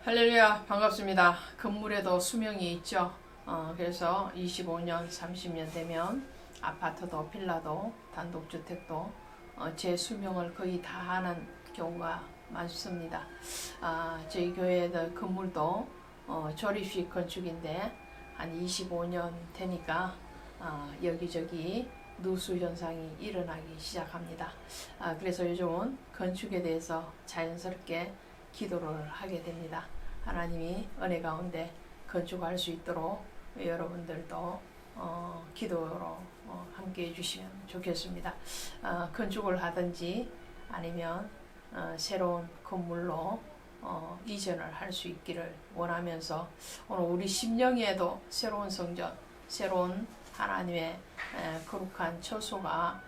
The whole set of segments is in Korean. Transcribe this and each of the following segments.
할렐루야, 반갑습니다. 건물에도 수명이 있죠. 그래서 25년, 30년 되면 아파트도 빌라도 단독주택도 제 수명을 거의 다 하는 경우가 많습니다. 저희 교회의 건물도 조립식 건축인데 한 25년 되니까 여기저기 누수 현상이 일어나기 시작합니다. 그래서 요즘은 건축에 대해서 자연스럽게 기도를 하게 됩니다. 하나님이 은혜 가운데 건축할 수 있도록 여러분들도 기도로 함께 해주시면 좋겠습니다. 건축을 하든지 아니면 새로운 건물로 이전을 할 수 있기를 원하면서 오늘 우리 심령에도 새로운 성전, 새로운 하나님의 거룩한 처소가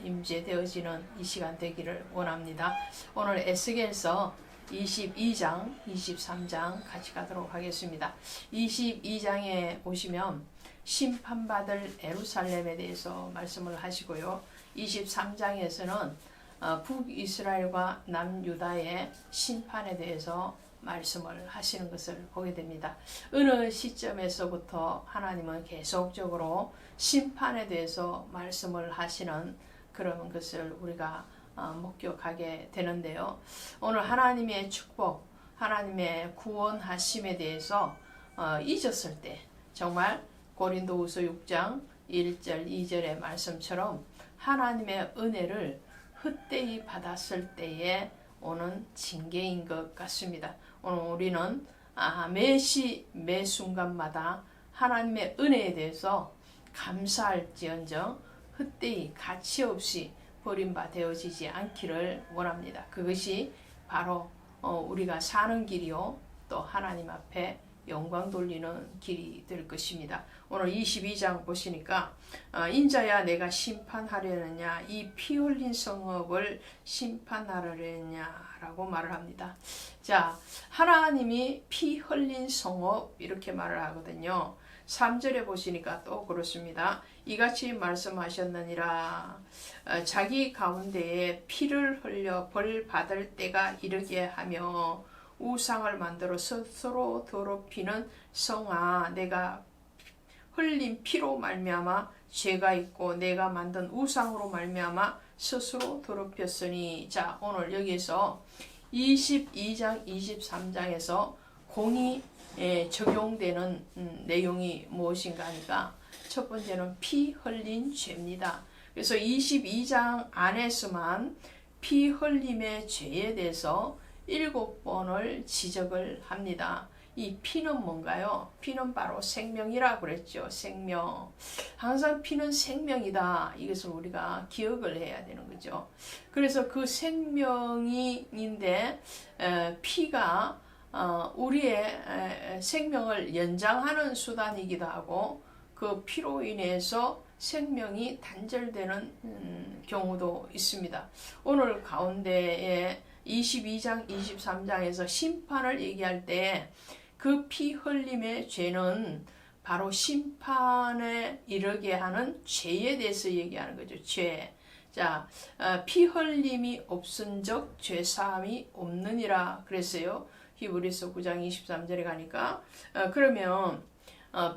임재되어지는 이 시간 되기를 원합니다. 오늘 에스겔서 22장, 23장 같이 가도록 하겠습니다. 22장에 보시면 심판받을 예루살렘에 대해서 말씀을 하시고요. 23장에서는 북이스라엘과 남유다의 심판에 대해서 말씀을 하시는 것을 보게 됩니다. 어느 시점에서부터 하나님은 계속적으로 심판에 대해서 말씀을 하시는 그런 것을 우리가 목격하게 되는데요. 오늘 하나님의 축복, 하나님의 구원하심에 대해서 잊었을 때 정말 고린도후서 6장 1절 2절의 말씀처럼 하나님의 은혜를 헛되이 받았을 때에 오는 징계인 것 같습니다. 오늘 우리는 매시 매 순간마다 하나님의 은혜에 대해서 감사할지언정 헛되이 가치없이 버림받아지지 않기를 원합니다. 그것이 바로 우리가 사는 길이요 또 하나님 앞에 영광 돌리는 길이 될 것입니다. 오늘 22장 보시니까 인자야 내가 심판하려느냐 이 피 흘린 성읍을 심판하려느냐라고 말을 합니다. 자, 하나님이 피 흘린 성읍 이렇게 말을 하거든요. 3절에 보시니까 또 그렇습니다. 이같이 말씀하셨느니라 자기 가운데에 피를 흘려 벌 받을 때가 이르게 하며 우상을 만들어 스스로 더럽히는 성아 내가 흘린 피로 말미암아 죄가 있고 내가 만든 우상으로 말미암아 스스로 더럽혔으니. 자, 오늘 여기서 22장 23장에서 공의 적용되는 내용이 무엇인가 하니까 첫 번째는 피 흘린 죄입니다. 그래서 22장 안에서만 피 흘림의 죄에 대해서 7번을 지적을 합니다. 이 피는 뭔가요? 피는 바로 생명이라고 그랬죠. 생명. 항상 피는 생명이다. 이것을 우리가 기억을 해야 되는 거죠. 그래서 그 생명인데 피가 우리의 생명을 연장하는 수단이기도 하고 그 피로 인해서 생명이 단절되는 경우도 있습니다. 오늘 가운데에 22장 23장에서 심판을 얘기할 때 그 피 흘림의 죄는 바로 심판에 이르게 하는 죄에 대해서 얘기하는 거죠. 죄. 자, 피 흘림이 없은즉 죄 사함이 없느니라 그랬어요. 히브리서 9장 23절에 가니까 그러면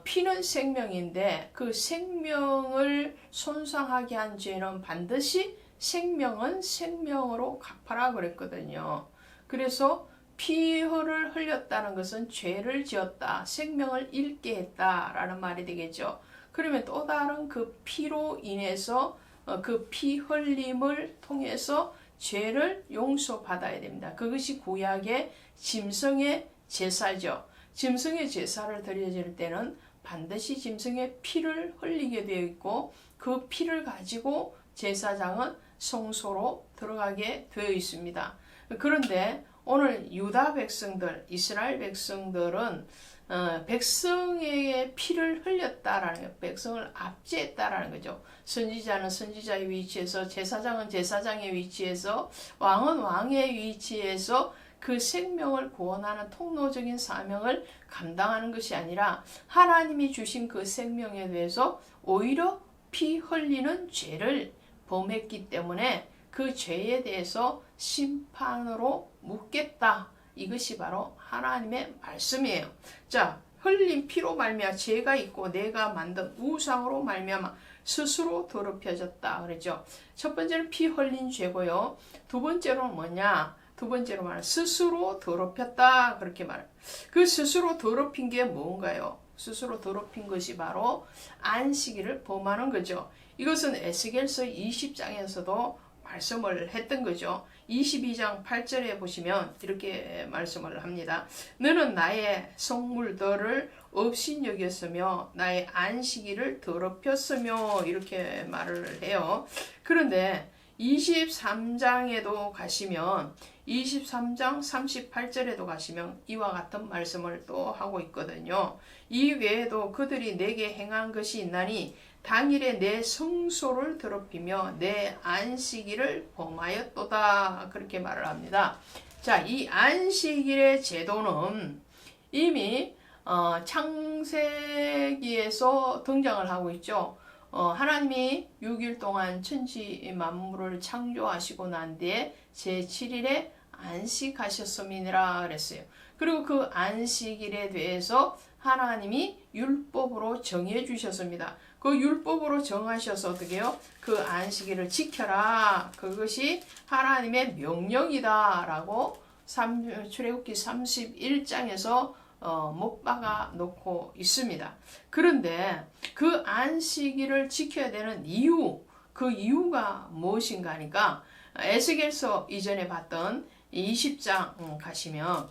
피는 생명인데 그 생명을 손상하게 한 죄는 반드시 생명은 생명으로 갚아라 그랬거든요. 그래서 피를 흘렸다는 것은 죄를 지었다, 생명을 잃게 했다라는 말이 되겠죠. 그러면 또 다른 그 피로 인해서 그 피 흘림을 통해서 죄를 용서받아야 됩니다. 그것이 구약의 짐승의 제사죠. 짐승의 제사를 드려질 때는 반드시 짐승의 피를 흘리게 되어 있고 그 피를 가지고 제사장은 성소로 들어가게 되어 있습니다. 그런데 오늘 유다 백성들, 이스라엘 백성들은 백성에게 피를 흘렸다라는 거, 백성을 압제했다라는 거죠. 선지자는 선지자의 위치에서, 제사장은 제사장의 위치에서, 왕은 왕의 위치에서 그 생명을 구원하는 통로적인 사명을 감당하는 것이 아니라 하나님이 주신 그 생명에 대해서 오히려 피 흘리는 죄를 범했기 때문에 그 죄에 대해서 심판으로 묻겠다 이것이 바로 하나님의 말씀이에요. 자, 흘린 피로 말미암아 죄가 있고 내가 만든 우상으로 말미암아 스스로 더럽혀졌다 그랬죠. 첫 번째는 피 흘린 죄고요. 두 번째로는 뭐냐? 두 번째로 말하면 스스로 더럽혔다 그렇게 말해요. 그 스스로 더럽힌 게 뭔가요? 스스로 더럽힌 것이 바로 안식일을 범하는 거죠. 이것은 에스겔서 20장에서도 말씀을 했던 거죠. 22장 8절에 보시면 이렇게 말씀을 합니다. 너는 나의 성물들을 없인 여겼으며 나의 안식일을 더럽혔으며 이렇게 말을 해요. 그런데 23장에도 가시면 23장 38절에도 가시면 이와 같은 말씀을 또 하고 있거든요. 이 외에도 그들이 내게 행한 것이 있나니 당일에 내 성소를 더럽히며 내 안식일을 범하였도다 그렇게 말을 합니다. 자, 이 안식일의 제도는 이미 창세기에서 등장을 하고 있죠. 하나님이 6일 동안 천지 만물을 창조하시고 난 뒤에 제7일에 안식하셨음이니라 그랬어요. 그리고 그 안식일에 대해서 하나님이 율법으로 정해 주셨습니다. 그 율법으로 정하셔서 어떻게 해요? 그 안식일을 지켜라. 그것이 하나님의 명령이다 라고 출애굽기 31장에서 못 박아 놓고 있습니다. 그런데 그 안식일을 지켜야 되는 이유, 그 이유가 무엇인가 하니까 에스겔서 이전에 봤던 20장 가시면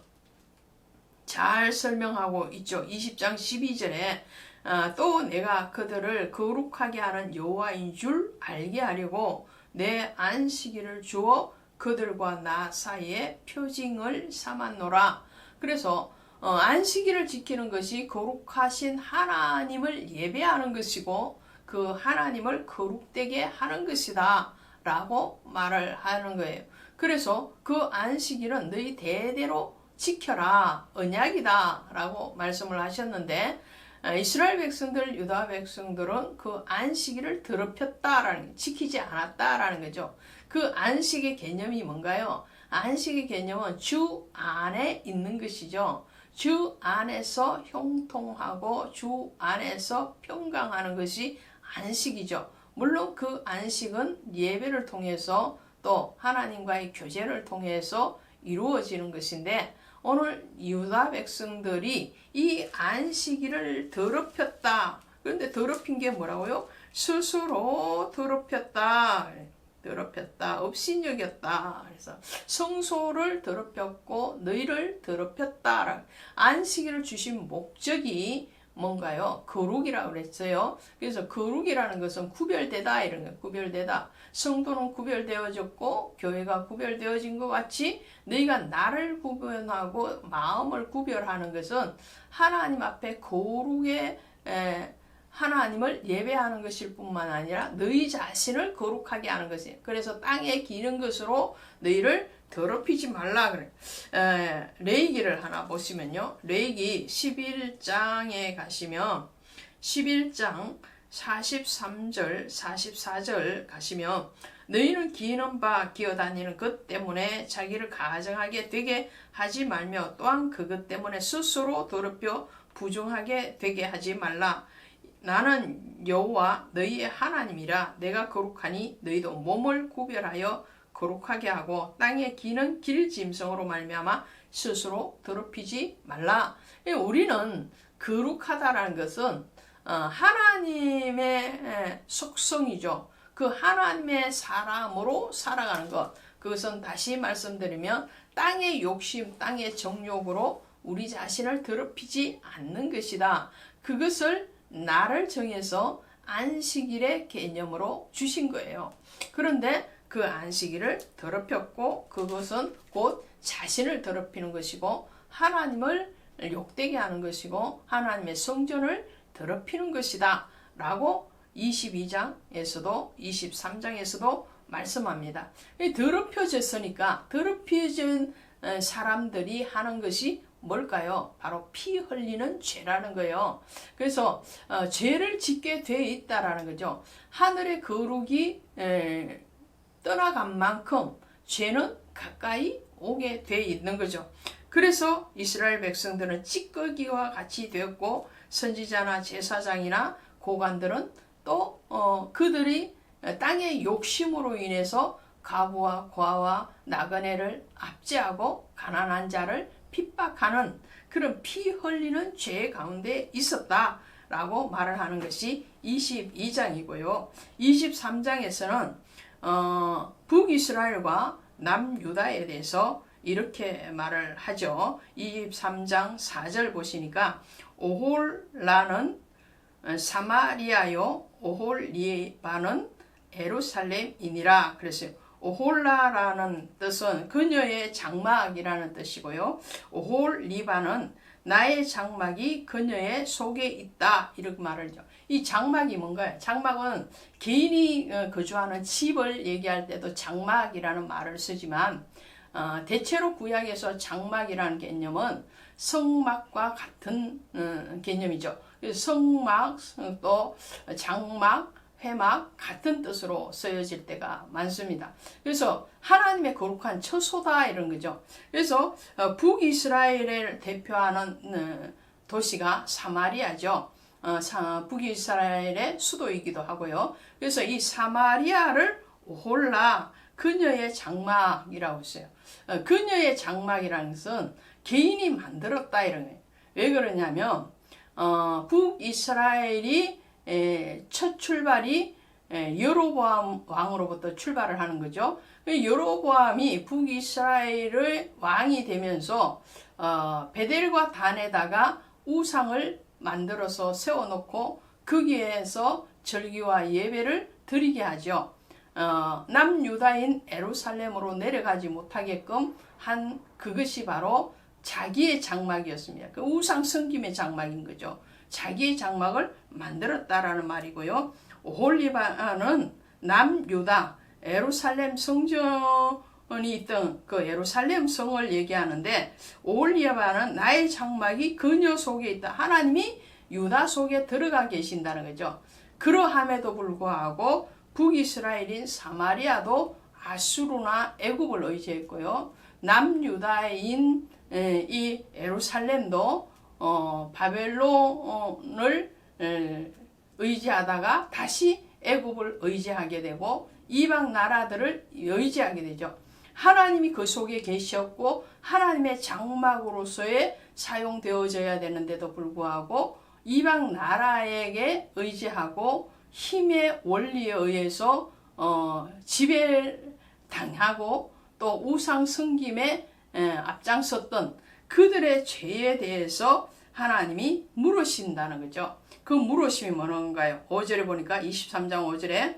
잘 설명하고 있죠. 20장 12절에 또 내가 그들을 거룩하게 하는 여호와인 줄 알게 하려고 내 안식일을 주어 그들과 나 사이에 표징을 삼았노라. 그래서 안식일을 지키는 것이 거룩하신 하나님을 예배하는 것이고 그 하나님을 거룩되게 하는 것이다 라고 말을 하는 거예요. 그래서 그 안식일은 너희 대대로 지켜라, 언약이다 라고 말씀을 하셨는데 이스라엘 백성들, 유다 백성들은 그 안식일을 더럽혔다라는, 지키지 않았다라는 거죠. 그 안식의 개념이 뭔가요? 안식의 개념은 주 안에 있는 것이죠. 주 안에서 형통하고 주 안에서 평강하는 것이 안식이죠. 물론 그 안식은 예배를 통해서 또 하나님과의 교제를 통해서 이루어지는 것인데 오늘 유다 백성들이 이 안식일을 더럽혔다. 그런데 더럽힌 게 뭐라고요? 스스로 더럽혔다. 업신여겼다. 그래서 성소를 더럽혔고 너희를 더럽혔다. 안식일을 주신 목적이 뭔가요? 거룩이라고 그랬어요. 그래서 거룩이라는 것은 구별되다 이런 거예요. 구별되다. 성도는 구별되어졌고 교회가 구별되어진 것 같이 너희가 나를 구별하고 마음을 구별하는 것은 하나님 앞에 거룩의 하나님을 예배하는 것일 뿐만 아니라 너희 자신을 거룩하게 하는 것이에요. 그래서 땅에 기는 것으로 너희를 더럽히지 말라 그래. 레위기를 하나 보시면요. 레위기 11장에 가시면 11장 43절 44절 가시면 너희는 기는 바 기어다니는 것 때문에 자기를 가증하게 되게 하지 말며 또한 그것 때문에 스스로 더럽혀 부정하게 되게 하지 말라. 나는 여호와 너희의 하나님이라. 내가 거룩하니 너희도 몸을 구별하여 거룩하게 하고 땅에 기는 길짐승으로 말미암아 스스로 더럽히지 말라. 우리는 거룩하다라는 것은 하나님의 속성이죠. 그 하나님의 사람으로 살아가는 것. 그것은 다시 말씀드리면 땅의 욕심, 땅의 정욕으로 우리 자신을 더럽히지 않는 것이다. 그것을 나를 정해서 안식일의 개념으로 주신 거예요. 그런데 그 안식일을 더럽혔고 그것은 곧 자신을 더럽히는 것이고 하나님을 욕되게 하는 것이고 하나님의 성전을 더럽히는 것이다 라고 22장에서도 23장에서도 말씀합니다. 더럽혀졌으니까 더럽혀진 사람들이 하는 것이 뭘까요? 바로 피 흘리는 죄라는 거예요. 그래서 죄를 짓게 돼 있다라는 거죠. 하늘의 거룩이 떠나간 만큼 죄는 가까이 오게 돼 있는 거죠. 그래서 이스라엘 백성들은 찌꺼기와 같이 되었고 선지자나 제사장이나 고관들은 또 그들이 땅의 욕심으로 인해서 과부와 고아와 나그네를 압제하고 가난한 자를 핍박하는 그런 피 흘리는 죄 가운데 있었다라고 말을 하는 것이 22장이고요. 23장에서는 북이스라엘과 남유다에 대해서 이렇게 말을 하죠. 23장 4절 보시니까 오홀라는 사마리아요 오홀리바는 예루살렘이니라 그랬어요. 오홀라라는 뜻은 그녀의 장막이라는 뜻이고요. 오홀리바는 나의 장막이 그녀의 속에 있다 이렇게 말을 하죠. 이 장막이 뭔가요? 장막은 개인이 거주하는 집을 얘기할 때도 장막이라는 말을 쓰지만 대체로 구약에서 장막이라는 개념은 성막과 같은 개념이죠. 성막 또 장막 회막 같은 뜻으로 쓰여질 때가 많습니다. 그래서 하나님의 거룩한 처소다 이런 거죠. 그래서 북이스라엘을 대표하는 도시가 사마리아죠. 북이스라엘의 수도이기도 하고요. 그래서 이 사마리아를 오홀라 그녀의 장막이라고 했어요. 그녀의 장막이라는 것은 개인이 만들었다 이런 거예요. 왜 그러냐면 북이스라엘이 첫 출발이 여로보암 왕으로부터 출발을 하는 거죠. 여로보암이 북이스라엘의 왕이 되면서 베델과 단에다가 우상을 만들어서 세워놓고 거기에서 절기와 예배를 드리게 하죠. 남유다인 예루살렘으로 내려가지 못하게끔 한 그것이 바로 자기의 장막이었습니다. 그 우상 섬김의 장막인 거죠. 자기의 장막을 만들었다라는 말이고요. 오홀리바는 남유다 예루살렘 성전이 있던 그 예루살렘 성을 얘기하는데 오홀리바는 나의 장막이 그녀 속에 있다. 하나님이 유다 속에 들어가 계신다는 거죠. 그러함에도 불구하고 북이스라엘인 사마리아도 아수르나 애굽을 의지했고요. 남유다인 이 예루살렘도 바벨론을 의지하다가 다시 애굽을 의지하게 되고 이방 나라들을 의지하게 되죠. 하나님이 그 속에 계셨고 하나님의 장막으로서의 사용되어져야 되는데도 불구하고 이방 나라에게 의지하고 힘의 원리에 의해서 지배당하고 또 우상 섬김에 앞장섰던 그들의 죄에 대해서 하나님이 물으신다는 거죠. 그 물으심이 뭔가요? 5절에 보니까 23장 5절에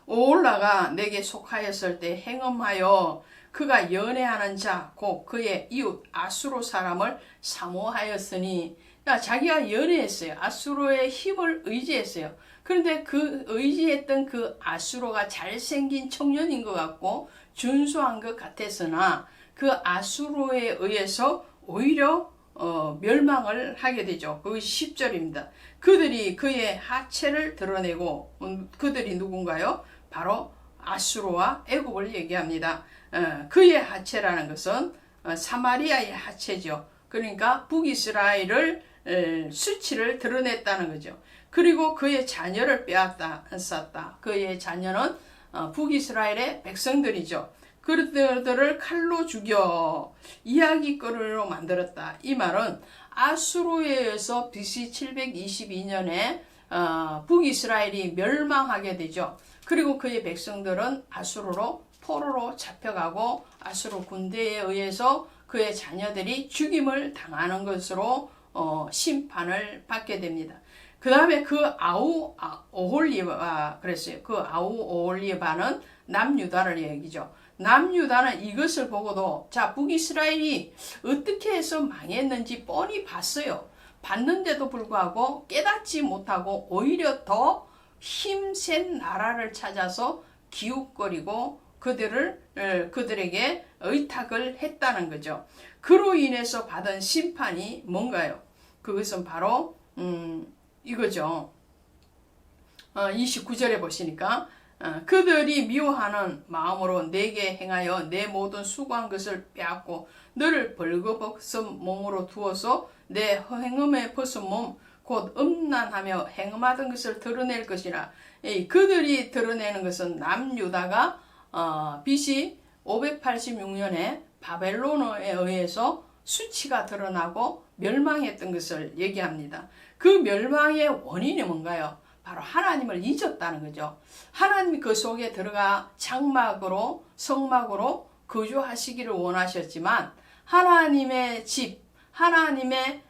오홀라가 내게 속하였을 때 행음하여 그가 연애하는 자 곧 그의 이웃 아수르 사람을 사모하였으니 자기가 연애했어요. 아수르의 힘을 의지했어요. 그런데 그 의지했던 그 아수르가 잘생긴 청년인 것 같고 준수한 것 같았으나 그 아수르에 의해서 오히려 멸망을 하게 되죠. 그것이 10절입니다. 그들이 그의 하체를 드러내고 그들이 누군가요? 바로 아수르와 애굽을 얘기합니다. 그의 하체라는 것은 사마리아의 하체죠. 그러니까 북이스라엘을 수치를 드러냈다는 거죠. 그리고 그의 자녀를 빼앗았다. 그의 자녀는 북이스라엘의 백성들이죠. 그들을 칼로 죽여 이야기거리로 만들었다. 이 말은 아수르에 의해서 BC 722년에 북이스라엘이 멸망하게 되죠. 그리고 그의 백성들은 아수르로 포로로 잡혀가고 아수르 군대에 의해서 그의 자녀들이 죽임을 당하는 것으로 심판을 받게 됩니다. 그 다음에 그 오홀리바 그랬어요. 그 오홀리바는 남유다를 얘기죠. 남유다는 이것을 보고도 자 북이스라엘이 어떻게 해서 망했는지 뻔히 봤어요. 봤는데도 불구하고 깨닫지 못하고 오히려 더 힘센 나라를 찾아서 기웃거리고 그들에게 의탁을 했다는 거죠. 그로 인해서 받은 심판이 뭔가요? 그것은 바로 이거죠. 29절에 보시니까 그들이 미워하는 마음으로 내게 행하여 내 모든 수고한 것을 빼앗고 너를 벌거벗은 몸으로 두어서 내 행음에 벗은 몸 곧 음란하며 행음하던 것을 드러낼 것이라. 그들이 드러내는 것은 남유다가 BC 586년에 바벨론에 의해서 수치가 드러나고 멸망했던 것을 얘기합니다. 그 멸망의 원인이 뭔가요? 바로 하나님을 잊었다는 거죠. 하나님이 그 속에 들어가 장막으로 성막으로 거주하시기를 원하셨지만 하나님의 집, 하나님의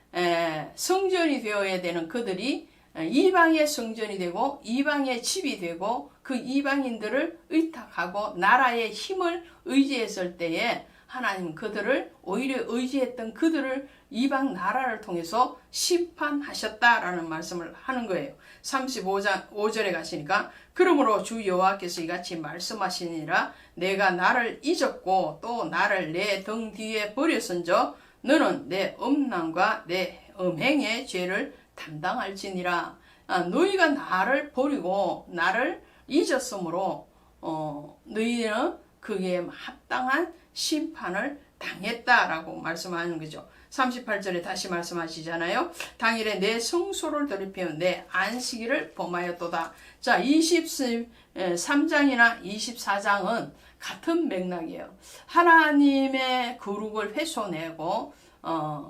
성전이 되어야 되는 그들이 이방의 성전이 되고 이방의 집이 되고 그 이방인들을 의탁하고 나라의 힘을 의지했을 때에 하나님은 그들을 오히려 의지했던 그들을 이방 나라를 통해서 심판하셨다라는 말씀을 하는 거예요. 35장 5절에 가시니까 그러므로 주 여호와께서 이같이 말씀하시니라 내가 나를 잊었고 또 나를 내 등 뒤에 버렸은저 너는 내 음란과 내 음행의 죄를 담당할지니라. 너희가 나를 버리고 나를 잊었으므로 너희는 그에 합당한 심판을 당했다라고 말씀하는 거죠. 38절에 다시 말씀하시잖아요. 당일에 내 성소를 더럽히며 내 안식일을 범하였도다. 자, 23장이나 24장은 같은 맥락이에요. 하나님의 거룩을 훼손하고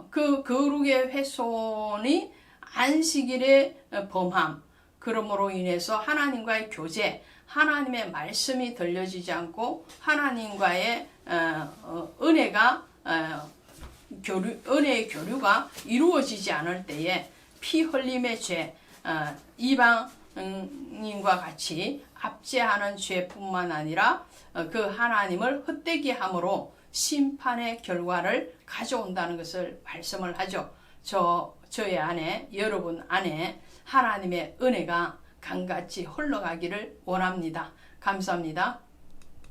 그 거룩의 훼손이 안식일의 범함, 그러므로 인해서 하나님과의 교제, 하나님의 말씀이 들려지지 않고 하나님과의 은혜가 은혜의 교류가 이루어지지 않을 때에 피 흘림의 죄, 이방인과 같이 압제하는 죄뿐만 아니라 그 하나님을 헛되게 함으로 심판의 결과를 가져온다는 것을 말씀을 하죠. 저의 안에, 여러분 안에 하나님의 은혜가 강같이 흘러가기를 원합니다. 감사합니다.